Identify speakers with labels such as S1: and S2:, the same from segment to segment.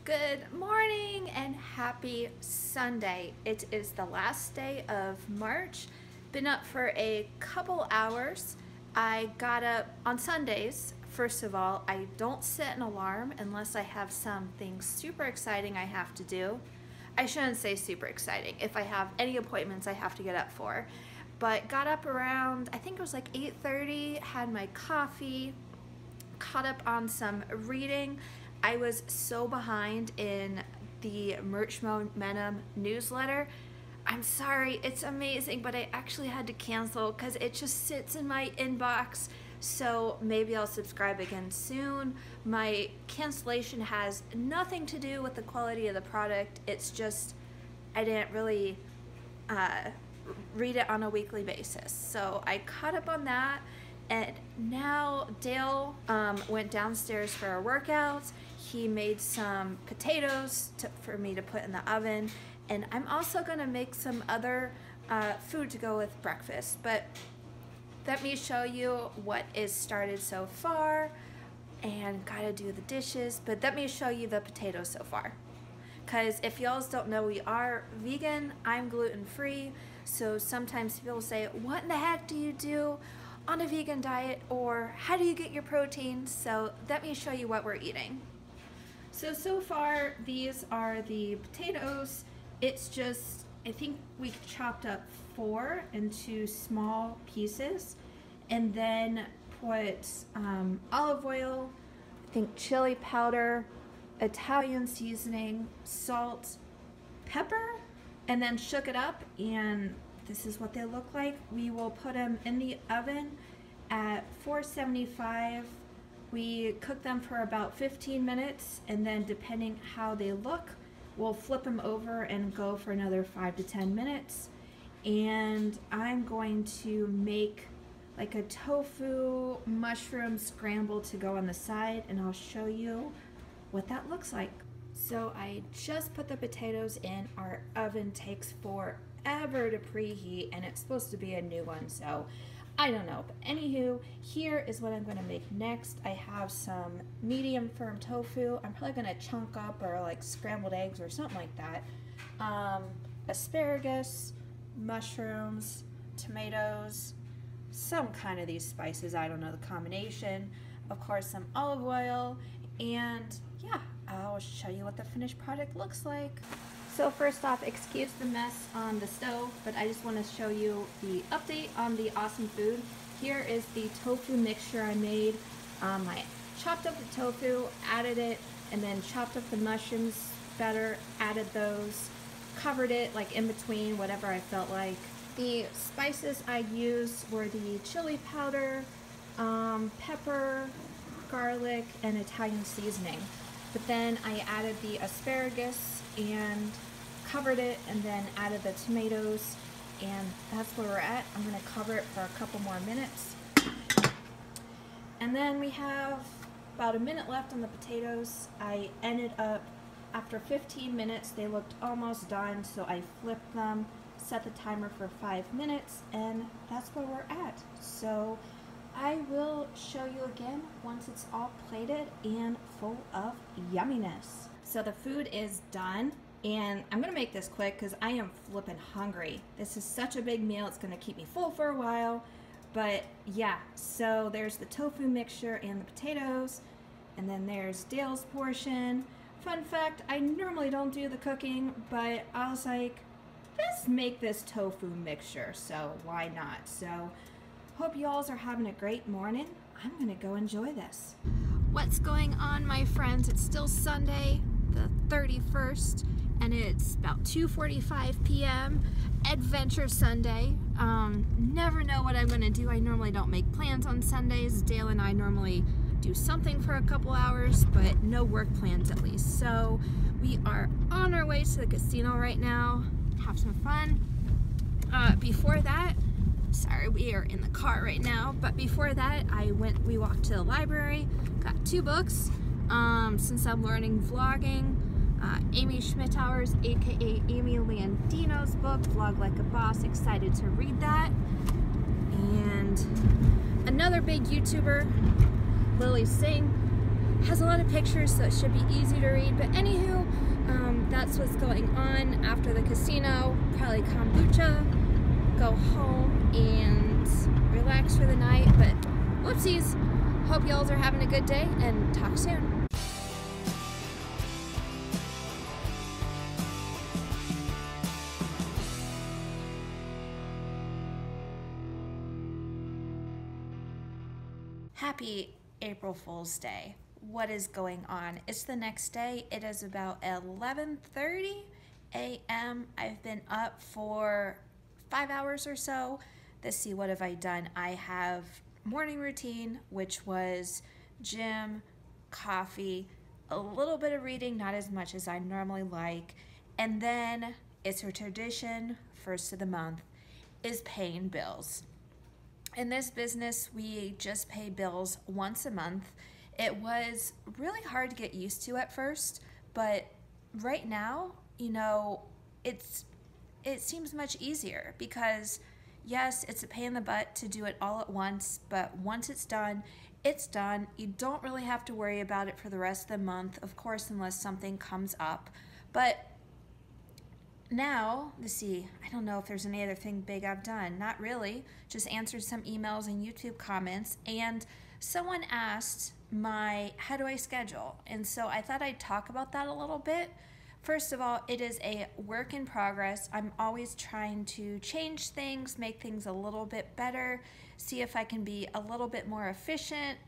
S1: Good morning and happy Sunday. It is the last day of March. Been up for a couple hours. I got up on Sundays. First of all, I don't set an alarm unless I have something super exciting I have to do. I shouldn't say super exciting. If I have any appointments I have to get up for. But got up around, I think it was like 8:30, had my coffee, caught up on some reading. I was so behind in the Merch Momentum newsletter. I'm sorry, it's amazing, but I actually had to cancel because it just sits in my inbox. So maybe I'll subscribe again soon. My cancellation has nothing to do with the quality of the product. It's just I didn't really read it on a weekly basis. So I caught up on that. And now Dale went downstairs for a workout. He made some potatoes for me to put in the oven. And I'm also gonna make some other food to go with breakfast. But let me show you what is started so far. And gotta do the dishes. But let me show you the potatoes so far. Because if y'all don't know, we are vegan. I'm gluten-free. So sometimes people say, what in the heck do you do on a vegan diet, or how do you get your protein? So let me show you what we're eating. So far these are the potatoes. It's just, I think we chopped up 4 into small pieces and then put olive oil, I think chili powder, Italian seasoning, salt, pepper, and then shook it up, and this is what they look like. We will put them in the oven at 475. We cook them for about 15 minutes, and then depending how they look, we'll flip them over and go for another 5 to 10 minutes. And I'm going to make like a tofu mushroom scramble to go on the side, and I'll show you what that looks like. So I just put the potatoes in. Our oven takes forever to preheat, and it's supposed to be a new one, so I don't know. But anywho, here is what I'm going to make next. I have some medium firm tofu. I'm probably going to chunk up or like scrambled eggs or something like that. Asparagus, mushrooms, tomatoes, some kind of these spices. I don't know the combination. Of course, some olive oil, and yeah, I'll show you what the finished product looks like. So first off, excuse the mess on the stove, but I just want to show you the update on the awesome food. Here is the tofu mixture I made. I chopped up the tofu, added it, and then chopped up the mushrooms better, added those, covered it like in between, whatever I felt like. The spices I used were the chili powder, pepper, garlic, and Italian seasoning. But then I added the asparagus and covered it, and then added the tomatoes, and that's where we're at. I'm going to cover it for a couple more minutes. And then we have about a minute left on the potatoes. I ended up, after 15 minutes, they looked almost done, so I flipped them, set the timer for 5 minutes, and that's where we're at. So I will show you again once it's all plated and full of yumminess. So the food is done, and I'm gonna make this quick because I am flipping hungry. This is such a big meal, it's gonna keep me full for a while. But yeah, so there's the tofu mixture and the potatoes, and then there's Dale's portion. Fun fact, I normally don't do the cooking, but I was like, let's make this tofu mixture, so why not? So hope y'all are having a great morning. I'm gonna go enjoy this. What's going on, my friends? It's still Sunday, the 31st, and it's about 2:45 p.m. Adventure Sunday. Never know what I'm gonna do. I normally don't make plans on Sundays. Dale and I normally do something for a couple hours, but no work plans at least. So we are on our way to the casino right now. Have some fun. Before that, sorry, we are in the car right now, but before that we walked to the library, got 2 books. Since I'm learning vlogging, Amy Schmittauer's, aka Amy Landino's book, Vlog Like a Boss. Excited to read that. And another big YouTuber, Lily Singh,
S2: Has a lot of pictures, so it should be easy to read. But anywho, that's what's going on after the casino. Probably kombucha, go home and relax for the night. But whoopsies. Hope y'all are having a good day, and talk soon.
S1: Happy April Fool's Day. What is going on? It's the next day. It is about 11:30 a.m. I've been up for 5 hours or so. Let's see, what have I done? I have morning routine, which was gym, coffee, a little bit of reading, not as much as I normally like, and then it's a tradition, first of the month, is paying bills. In this business, we just pay bills once a month. It was really hard to get used to at first, but right now, it seems much easier because yes, it's a pain in the butt to do it all at once, but once it's done, it's done. You don't really have to worry about it for the rest of the month, of course, unless something comes up. But now, let's see, I don't know if there's any other thing big I've done. Not really. Just answered some emails and YouTube comments, and someone asked how do I schedule? And so I thought I'd talk about that a little bit. First of all, it is a work in progress. I'm always trying to change things, make things a little bit better, see if I can be a little bit more efficient,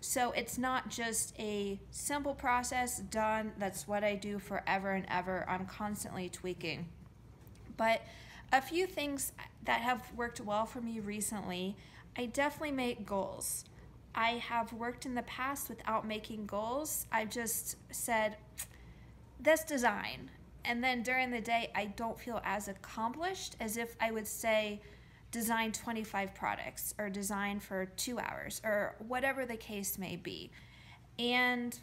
S1: So it's not just a simple process, done, that's what I do forever and ever. I'm constantly tweaking. But a few things that have worked well for me recently, I definitely make goals. I have worked in the past without making goals. I just said, this design. And then during the day, I don't feel as accomplished as if I would say, design 25 products or design for 2 hours or whatever the case may be. And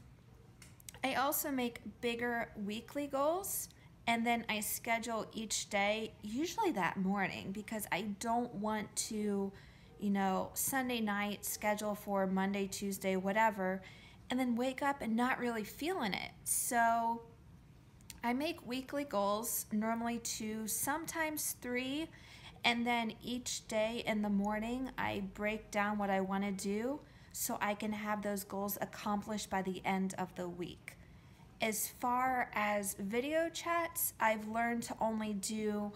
S1: I also make bigger weekly goals, and then I schedule each day, usually that morning, because I don't want to, Sunday night schedule for Monday, Tuesday, whatever, and then wake up and not really feeling it. So I make weekly goals, normally 2, sometimes 3, and then each day in the morning, I break down what I want to do so I can have those goals accomplished by the end of the week. As far as video chats, I've learned to only do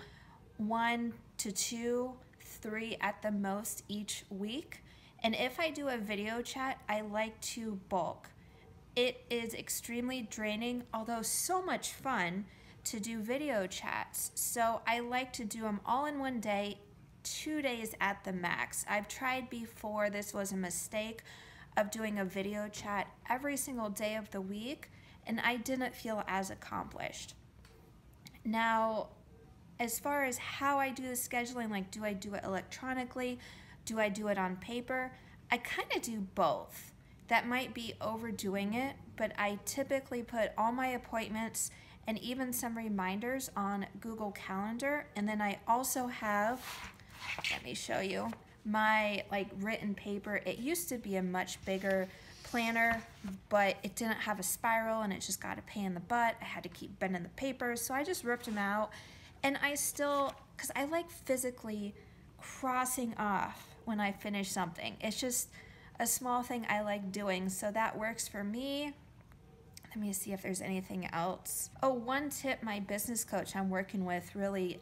S1: 1 to 2, 3 at the most each week. And if I do a video chat, I like to bulk. It is extremely draining, although so much fun to do video chats. So I like to do them all in one day, 2 days at the max. I've tried before, this was a mistake, of doing a video chat every single day of the week, and I didn't feel as accomplished. Now, as far as how I do the scheduling, like do I do it electronically? Do I do it on paper? I kind of do both. That might be overdoing it, but I typically put all my appointments and even some reminders on Google Calendar. And then I also have, let me show you, my written paper. It used to be a much bigger planner, but it didn't have a spiral and it just got a pain in the butt. I had to keep bending the papers, so I just ripped them out. And I still, because I like physically crossing off when I finish something. It's just a small thing I like doing, so that works for me. Let me see if there's anything else. Oh, one tip my business coach I'm working with really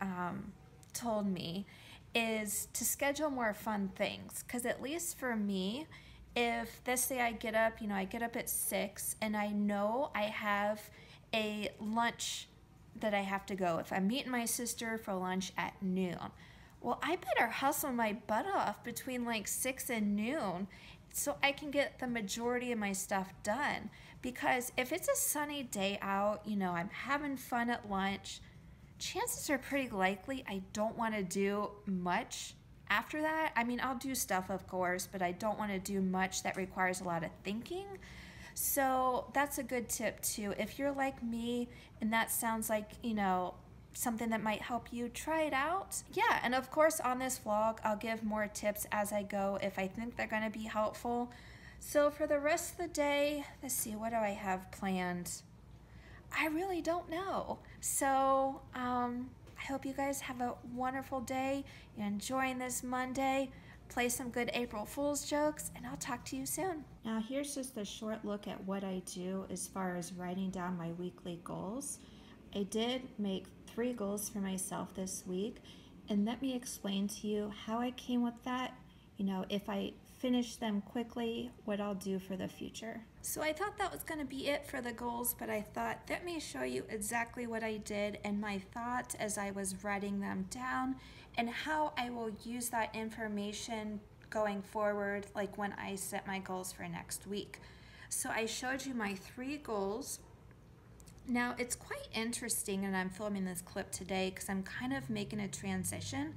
S1: told me is to schedule more fun things. Because at least for me, if let's say I get up, I get up at 6 and I know I have a lunch that I have to go. If I'm meeting my sister for lunch at noon, well, I better hustle my butt off between 6 and noon so I can get the majority of my stuff done. Because if it's a sunny day out, I'm having fun at lunch, chances are pretty likely I don't want to do much after that. I mean, I'll do stuff, of course, but I don't want to do much that requires a lot of thinking. So that's a good tip too. If you're like me and that sounds like, something that might help you, try it out. Yeah, and of course on this vlog, I'll give more tips as I go if I think they're going to be helpful. So for the rest of the day, let's see, what do I have planned? I really don't know. So I hope you guys have a wonderful day. You're enjoying this Monday. Play some good April Fool's jokes, and I'll talk to you soon. Now here's just a short look at what I do as far as writing down my weekly goals. I did make 3 goals for myself this week, and let me explain to you how I came with that. You know, if I finish them quickly, what I'll do for the future. So I thought that was going to be it for the goals, but I thought, let me show you exactly what I did and my thoughts as I was writing them down and how I will use that information going forward, like when I set my goals for next week. So I showed you my 3 goals. Now it's quite interesting, and I'm filming this clip today because I'm kind of making a transition.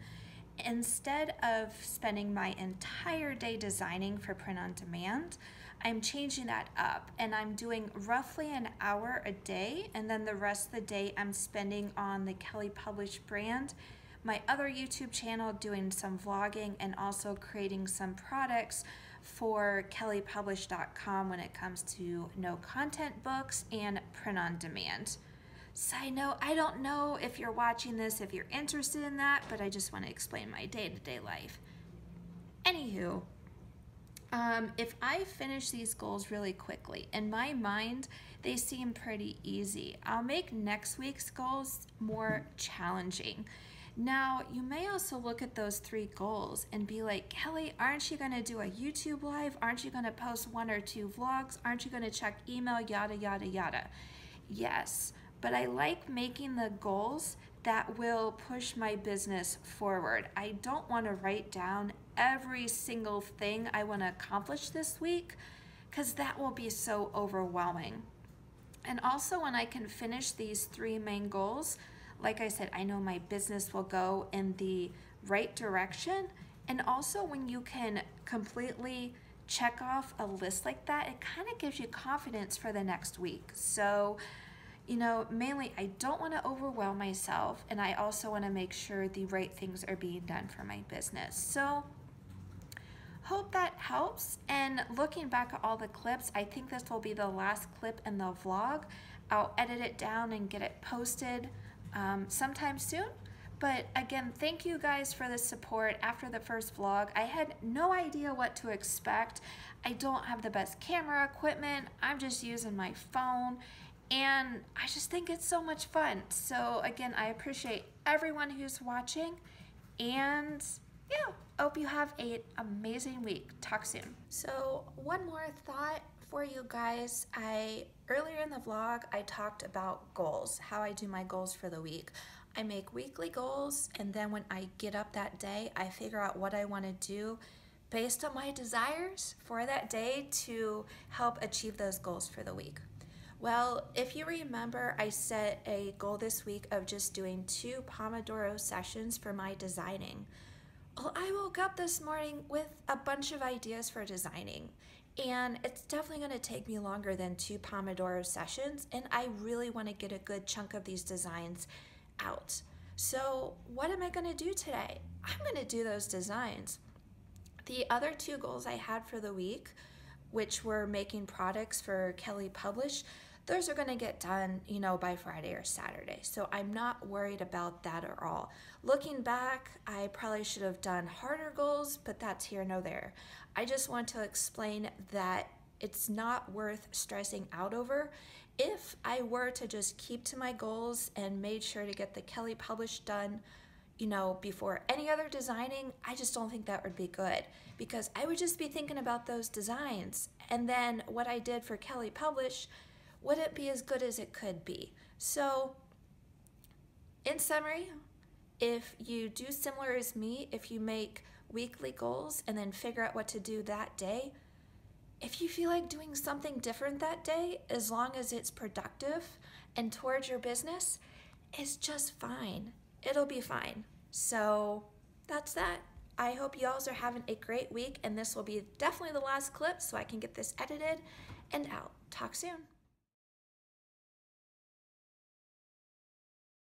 S1: Instead of spending my entire day designing for print on demand, I'm changing that up and I'm doing roughly an hour a day, and then the rest of the day I'm spending on the Kelli Published brand, my other YouTube channel, doing some vlogging and also creating some products for kellipublished.com when it comes to no content books and print on demand. Side note, I don't know if you're watching this, if you're interested in that, but I just want to explain my day-to-day life. Anywho, if I finish these goals really quickly, in my mind, they seem pretty easy. I'll make next week's goals more challenging. Now, you may also look at those 3 goals and be like, Kelli, aren't you going to do a YouTube live? Aren't you going to post 1 or 2 vlogs? Aren't you going to check email, yada, yada, yada? Yes, but I like making the goals that will push my business forward. I don't want to write down every single thing I want to accomplish this week because that will be so overwhelming. And also when I can finish these 3 main goals, like I said, I know my business will go in the right direction. And also when you can completely check off a list like that, it kind of gives you confidence for the next week. So, you know, mainly I don't want to overwhelm myself, and I also want to make sure the right things are being done for my business. So hope that helps. And looking back at all the clips, I think this will be the last clip in the vlog. I'll edit it down and get it posted sometime soon. But again, thank you guys for the support after the first vlog. I had no idea what to expect. I don't have the best camera equipment. I'm just using my phone, and I just think it's so much fun. So again, I appreciate everyone who's watching, and yeah, hope you have an amazing week. Talk soon. So one more thought for you guys. Earlier in the vlog, I talked about goals, how I do my goals for the week. I make weekly goals, and then when I get up that day, I figure out what I want to do based on my desires for that day to help achieve those goals for the week. Well, if you remember, I set a goal this week of just doing 2 Pomodoro sessions for my designing. Well, I woke up this morning with a bunch of ideas for designing, and it's definitely going to take me longer than 2 Pomodoro sessions, and I really want to get a good chunk of these designs out. So what am I going to do today? I'm going to do those designs. The other 2 goals I had for the week, which were making products for Kelli Published, those are going to get done, you know, by Friday or Saturday. So I'm not worried about that at all. Looking back, I probably should have done harder goals, but that's here nor there. I just want to explain that it's not worth stressing out over. If I were to just keep to my goals and made sure to get the Kelli Published done, you know, before any other designing, I just don't think that would be good, because I would just be thinking about those designs. And then what I did for Kelli Published wouldn't be as good as it could be. So in summary, if you do similar as me, if you make weekly goals and then figure out what to do that day, if you feel like doing something different that day, as long as it's productive and towards your business, it's just fine. It'll be fine. So that's that. I hope you all are having a great week, and this will be definitely the last clip so I can get this edited and out. Talk soon.